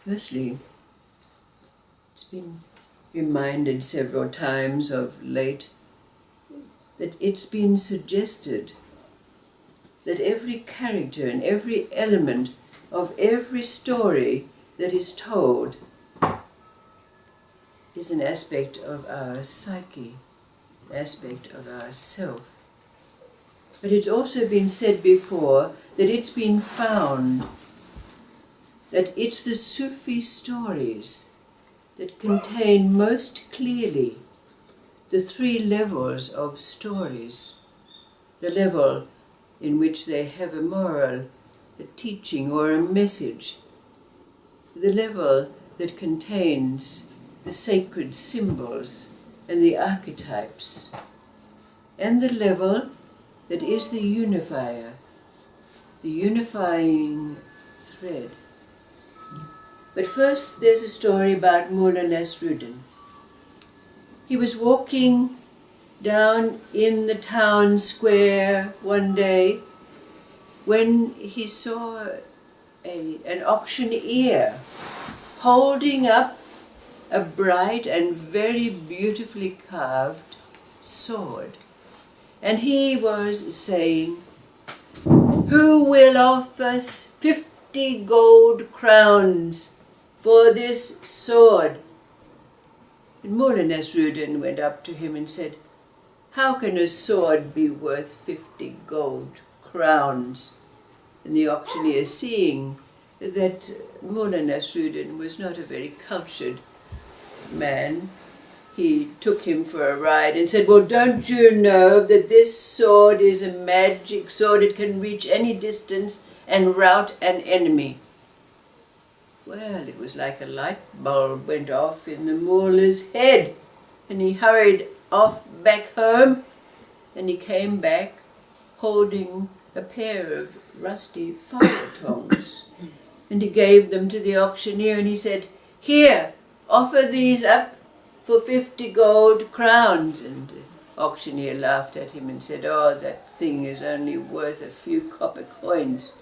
Firstly, it's been reminded several times of late that it's been suggested that every character and every element of every story that is told is an aspect of our psyche, aspect of our self. But it's also been said before that it's been found that it's the Sufi stories that contain most clearly the three levels of stories. The level in which they have a moral, a teaching or a message. The level that contains the sacred symbols and the archetypes. And the level that is the unifier, the unifying thread. But first there's a story about Mullah Nasruddin. He was walking down in the town square one day when he saw an auctioneer holding up a bright and very beautifully carved sword. And he was saying, "Who will offer us 50 gold crowns for this sword?" And Mullah Nasruddin went up to him and said, "How can a sword be worth 50 gold crowns?" And the auctioneer, seeing that Mullah Nasruddin was not a very cultured man, he took him for a ride and said, "Well, don't you know that this sword is a magic sword? It can reach any distance and rout an enemy." Well, it was like a light bulb went off in the mullah's head, and he hurried off back home, and he came back holding a pair of rusty fire tongs. And he gave them to the auctioneer and he said, "Here, offer these up for 50 gold crowns." And the auctioneer laughed at him and said, "Oh, that thing is only worth a few copper coins."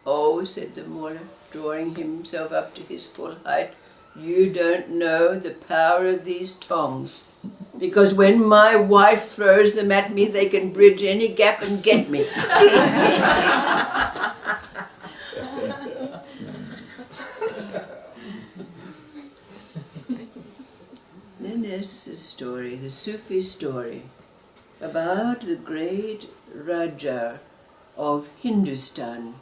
"Oh," said the mullah, drawing himself up to his full height, "you don't know the power of these tongs, because when my wife throws them at me, they can bridge any gap and get me." Then there's the story, the Sufi story, about the great Raja of Hindustan.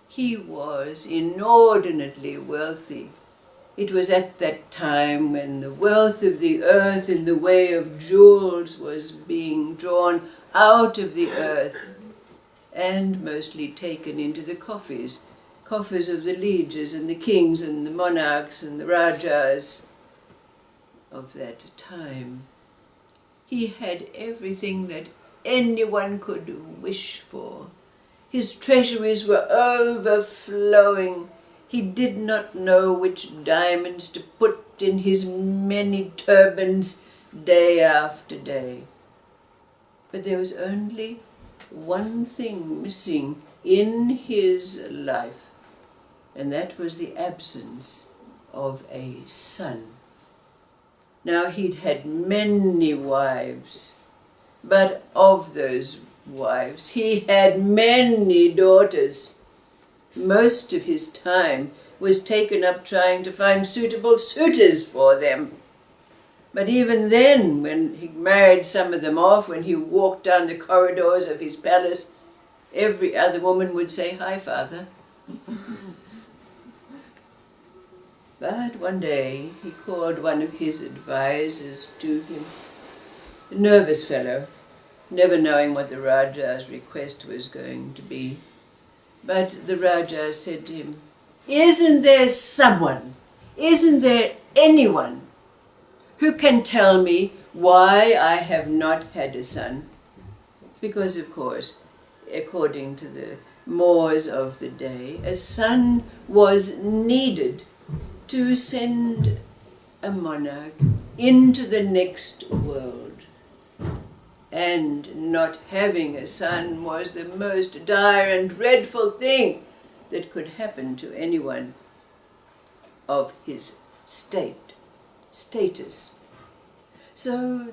He was inordinately wealthy. It was at that time when the wealth of the earth in the way of jewels was being drawn out of the earth and mostly taken into the coffers of the lieges and the kings and the monarchs and the rajas of that time. He had everything that anyone could wish for. His treasuries were overflowing. He did not know which diamonds to put in his many turbans day after day. But there was only one thing missing in his life, and that was the absence of a son. Now he'd had many wives, but of those wives he had many daughters. Most of his time was taken up trying to find suitable suitors for them. But even then, when he married some of them off, when he walked down the corridors of his palace, every other woman would say, "Hi, father." But one day he called one of his advisors to him, a nervous fellow, never knowing what the Raja's request was going to be. But the Raja said to him, "Isn't there anyone who can tell me why I have not had a son?" Because, of course, according to the mores of the day, a son was needed to send a monarch into the next world. And not having a son was the most dire and dreadful thing that could happen to anyone. of his status. So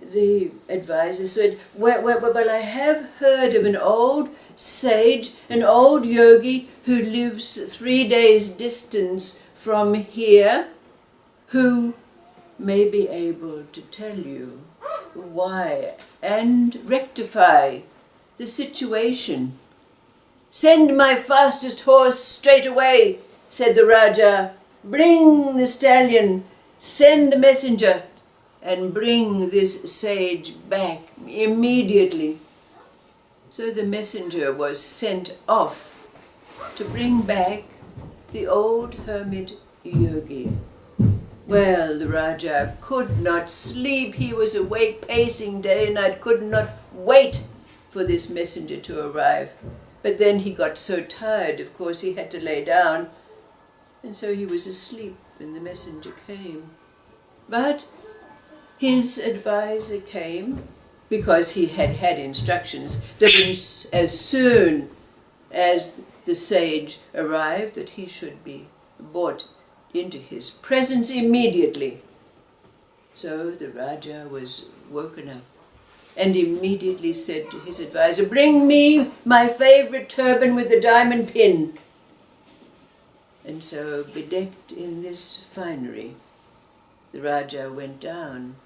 the advisor said, well, I have heard of an old sage, an old yogi who lives 3 days' distance from here, who may be able to tell you why and rectify the situation. Send my fastest horse straight away, said the Raja. Bring the stallion, send the messenger, and bring this sage back immediately. So the messenger was sent off to bring back the old hermit yogi. Well, the Raja could not sleep. He was awake, pacing day and night, could not wait for this messenger to arrive. But then he got so tired, of course, he had to lay down, and so he was asleep when the messenger came. But his advisor came, because he had had instructions that as soon as the sage arrived, that he should be brought into his presence immediately. So the Raja was woken up and immediately said to his advisor, bring me my favorite turban with the diamond pin. And so, bedecked in this finery, the Raja went down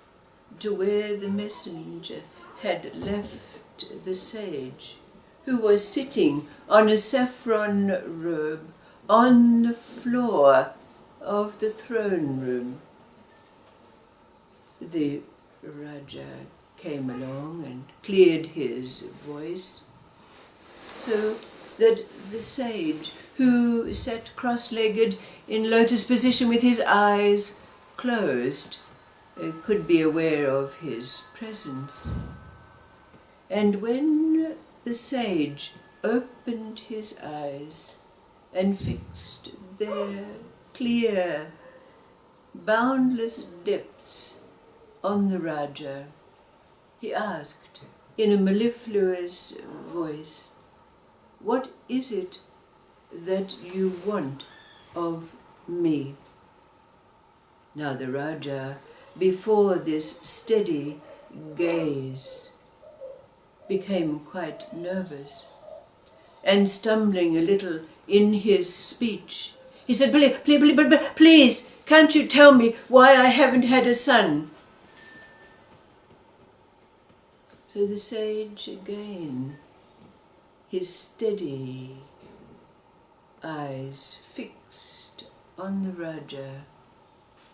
to where the messenger had left the sage, who was sitting on a saffron robe on the floor of the throne room. The Raja came along and cleared his voice, so that the sage, who sat cross-legged in lotus position with his eyes closed, could be aware of his presence. And when the sage opened his eyes and fixed their clear, boundless depths on the Raja, he asked in a mellifluous voice, what is it that you want of me? Now the Raja, before this steady gaze, became quite nervous, and stumbling a little in his speech, he said, please, can't you tell me why I haven't had a son? So the sage again, his steady eyes fixed on the Raja,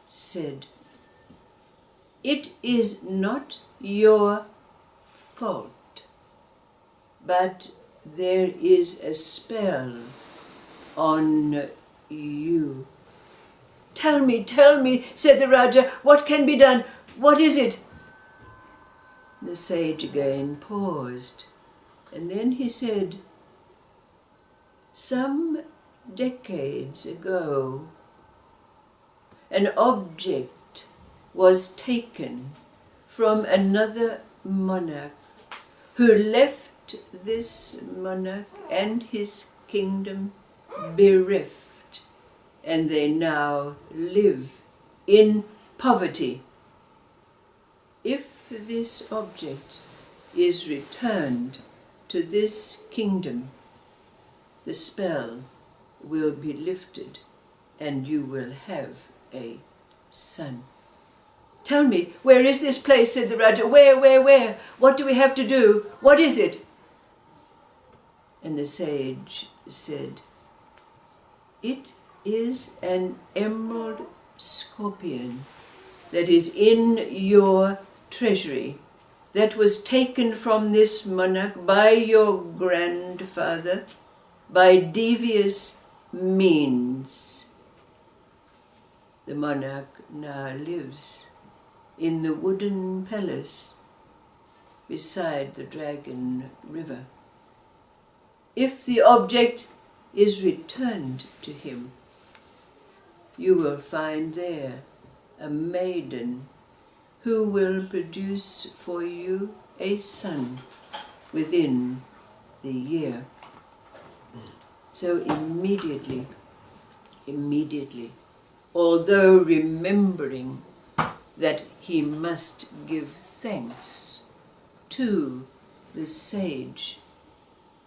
said, it is not your fault, but there is a spell on you. Tell me, said the Raja, what can be done? What is it? The sage again paused, and then he said, some decades ago, an object was taken from another monarch who left this monarch and his kingdom bereft, and they now live in poverty. If this object is returned to this kingdom, the spell will be lifted and you will have a son. Tell me, where is this place? Said the Raja. Where? What do we have to do? What is it? And the sage said, it is an emerald scorpion that is in your treasury, that was taken from this monarch by your grandfather by devious means. The monarch now lives in the wooden palace beside the Dragon River. If the object is returned to him, you will find there a maiden who will produce for you a son within the year. So immediately, although remembering that he must give thanks to the sage.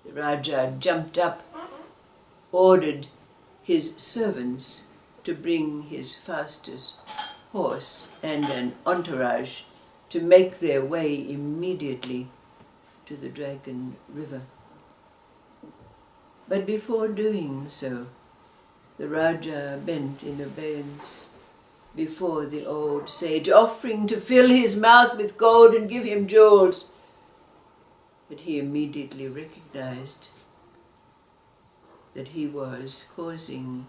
The Raja jumped up, ordered his servants to bring his fastest horse and an entourage to make their way immediately to the Dragon River. But before doing so, the Raja bent in obeisance before the old sage, offering to fill his mouth with gold and give him jewels. But he immediately recognized that he was causing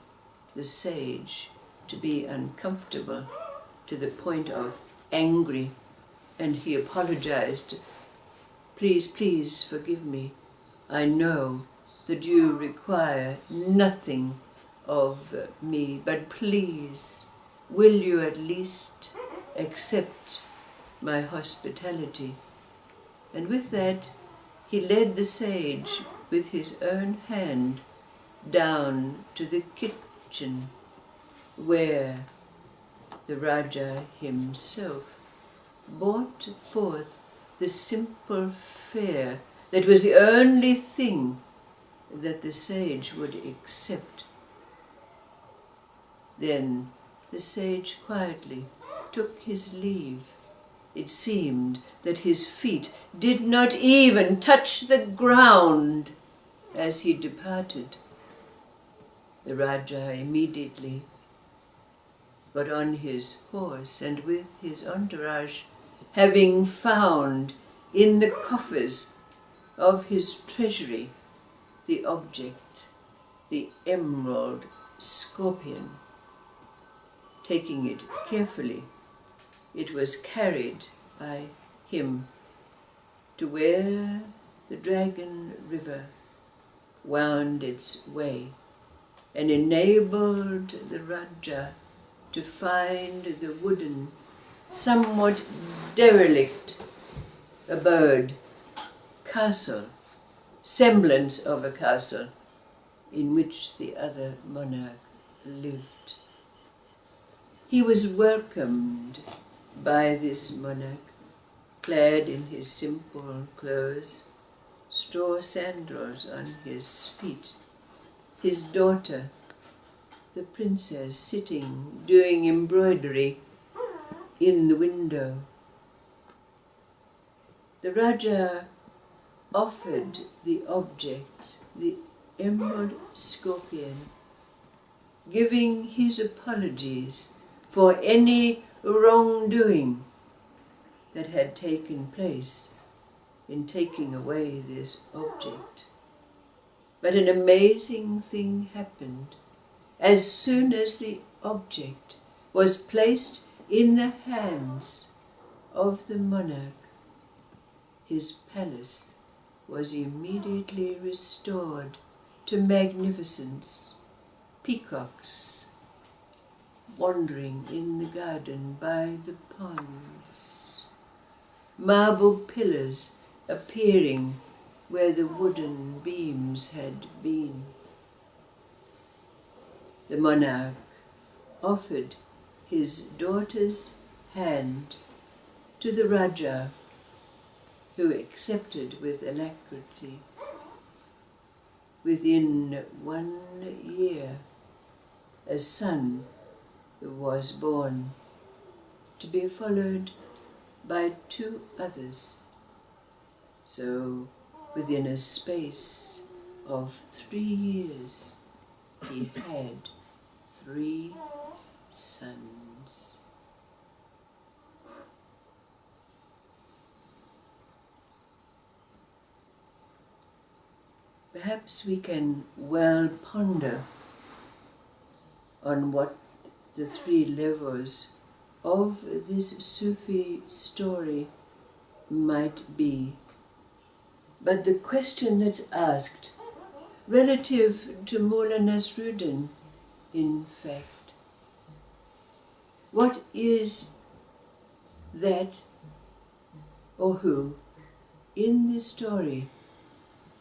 the sage to be uncomfortable to the point of angry, and he apologized. Please, please forgive me. I know that you require nothing of me, but please, will you at least accept my hospitality? And with that, he led the sage with his own hand down to the kitchen, where the Raja himself brought forth the simple fare that was the only thing that the sage would accept. Then the sage quietly took his leave. It seemed that his feet did not even touch the ground as he departed. The Raja immediately got on his horse, and with his entourage, having found in the coffers of his treasury the object, the emerald scorpion, taking it carefully, it was carried by him to where the Dragon River wound its way and enabled the Raja to find the wooden, somewhat derelict abode, castle, semblance of a castle, in which the other monarch lived. He was welcomed by this monarch, clad in his simple clothes, straw sandals on his feet, his daughter, the princess, sitting doing embroidery in the window. The Raja offered the object, the emerald scorpion, giving his apologies for any wrongdoing that had taken place in taking away this object. But an amazing thing happened. As soon as the object was placed in the hands of the monarch, his palace was immediately restored to magnificence. Peacocks wandering in the garden by the ponds, marble pillars appearing where the wooden beams had been. The monarch offered his daughter's hand to the Raja, who accepted with alacrity. Within 1 year, a son was born, to be followed by 2 others. So, within a space of 3 years, he had 3 sons. Perhaps we can well ponder on what the 3 levels of this Sufi story might be. But the question that's asked relative to Mullah Nasruddin, in fact, what is that or who in this story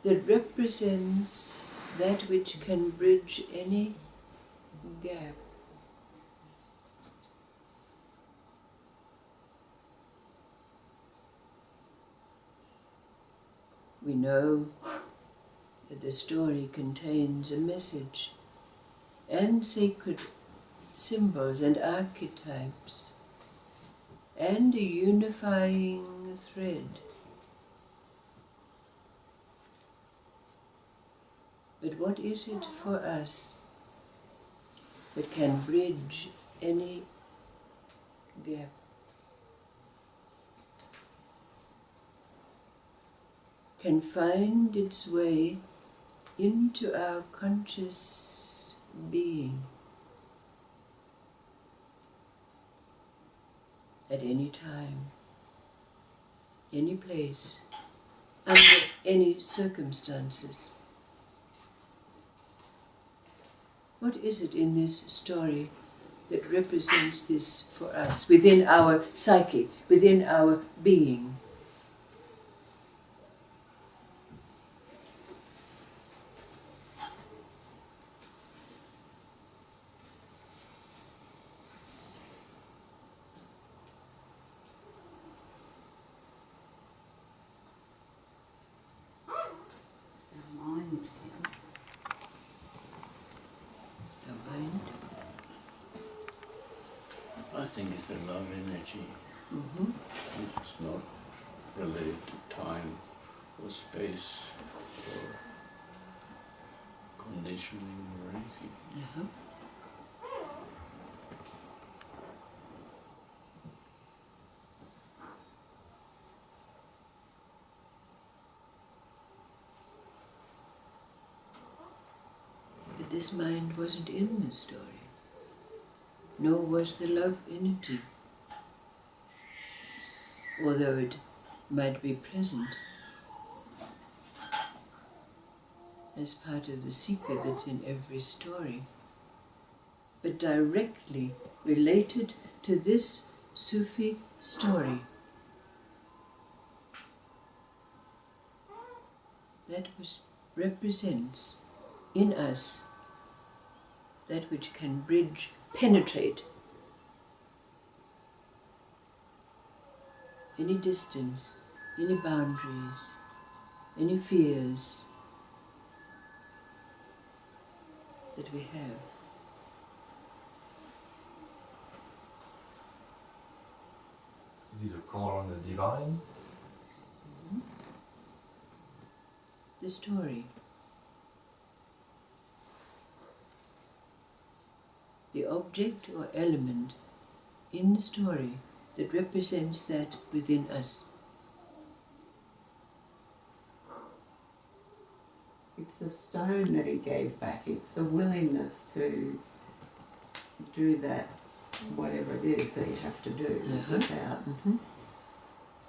that represents that which can bridge any gap We know that the story contains a message and sacred symbols and archetypes and a unifying thread. But what is it for us that can bridge any gap? Can find its way into our conscious being at any time, any place, under any circumstances. What is it in this story that represents this for us, within our psyche, within our being? I think it's a love energy. It's not related to time or space or conditioning or anything. But this mind wasn't in the story, nor was the love energy, although it might be present as part of the secret that's in every story, but directly related to this Sufi story. That which represents in us that which can bridge, penetrate any distance, any boundaries, any fears that we have. Is it a call on the divine? The story. The object or element in the story that represents that within us. It's a stone that he gave back. It's a willingness to do that, whatever it is that you have to do, without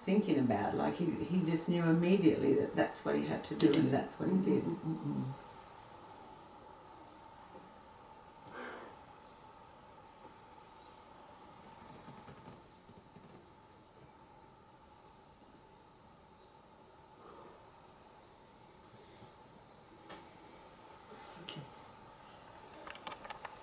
thinking about. Like he just knew immediately that that's what he had to do, and that's what he did.